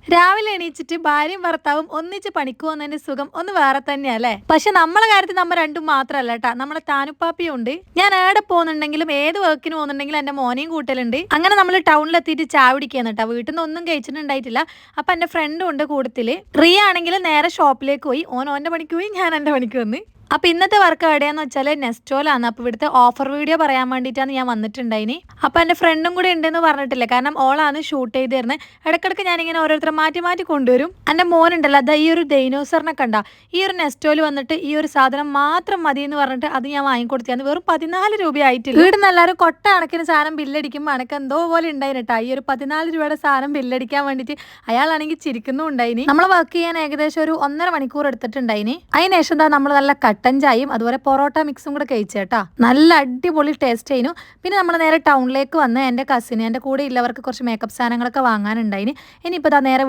രാവിലെ എണീച്ചിട്ട് ഭാര്യയും ഭർത്താവും ഒന്നിച്ച് പണിക്ക് പോകുന്നതിന്റെ സുഖം ഒന്ന് വേറെ തന്നെയാ അല്ലേ? പക്ഷെ നമ്മളെ കാര്യത്തിൽ നമ്മ രണ്ടും മാത്രല്ല കേട്ടാ, നമ്മളെ താനുപ്പാപ്പിയും ഉണ്ട്. ഞാൻ ഏടെ പോകുന്നുണ്ടെങ്കിലും ഏത് വർക്കിന് പോകുന്നുണ്ടെങ്കിലും എന്റെ മോനെയും കൂട്ടലുണ്ട്. അങ്ങനെ നമ്മൾ ടൗണിലെത്തിയിട്ട് ചായ കുടിക്കുകയാണ് കേട്ടോ. വീട്ടിൽ നിന്ന് ഒന്നും കഴിച്ചിട്ടുണ്ടായിട്ടില്ല. അപ്പൊ എന്റെ ഫ്രണ്ടും ഉണ്ട് കൂട്ടത്തില്. റിയ ആണെങ്കിൽ നേരെ ഷോപ്പിലേക്ക് പോയി, ഓന്റെ പണിക്ക് പോയി, ഞാൻ എന്റെ പണിക്ക് വന്ന്. അപ്പൊ ഇന്നത്തെ വർക്ക് എവിടെയാന്ന് വെച്ചാൽ നെസ്റ്റോലാണ്. അപ്പൊ ഇവിടുത്തെ ഓഫർ വീഡിയോ പറയാൻ വേണ്ടിയിട്ടാണ് ഞാൻ വന്നിട്ടുണ്ടായിനി. അപ്പൊ എന്റെ ഫ്രണ്ടും കൂടെ ഉണ്ടെന്ന് പറഞ്ഞിട്ടില്ല, കാരണം ഓളാണ് ഷൂട്ട് ചെയ്ത് തരുന്നത്. ഇടക്കിടക്ക് ഞാനിങ്ങനെ ഓരോരുത്തരെ മാറ്റി മാറ്റി കൊണ്ടുവരും. എന്റെ മോനുണ്ടല്ലോ, അതാ ഈ ഒരു ഡൈനോസറിനെ കണ്ട, ഈ ഒരു നെസ്റ്റോയിൽ വന്നിട്ട് ഈ ഒരു സാധനം മാത്രം മതി എന്ന് പറഞ്ഞിട്ട് അത് ഞാൻ വാങ്ങിക്കൊടുത്തു. വെറും 14 രൂപ ആയിട്ടില്ല. വീടിന് എല്ലാവരും കൊട്ട കണക്കിന് സാധനം ബില്ലടിക്കുമ്പോൾ അനക്ക് എന്തോ പോലെ ഉണ്ടായിന് കേട്ടോ. ഈ ഒരു 14 രൂപയുടെ സാധനം ബില്ലടിക്കാൻ വേണ്ടിയിട്ട് അയാളാണെങ്കിൽ ചിരിക്കുന്നു ഉണ്ടായിനി. നമ്മളെ വർക്ക് ചെയ്യാൻ ഏകദേശം ഒരു 1.5 മണിക്കൂർ എടുത്തിട്ടുണ്ടായിനി. അതിനുശേഷം എന്താ നമ്മൾ നല്ല കട്ടൻ ചായയും അതുപോലെ പൊറോട്ട മിക്സും കൂടെ കഴിച്ചേട്ടാ. നല്ല അടിപൊളി ടേസ്റ്റ് ആയിരുന്നു. പിന്നെ നമ്മൾ നേരെ ടൗണിലേക്ക് വന്ന് എൻ്റെ കസിന്, എൻ്റെ കൂടെ ഉള്ളവർക്ക് കുറച്ച് മേക്കപ്പ് സാധനങ്ങളൊക്കെ വാങ്ങാനുണ്ടായിന്. ഇനിയിപ്പോൾ നേരെ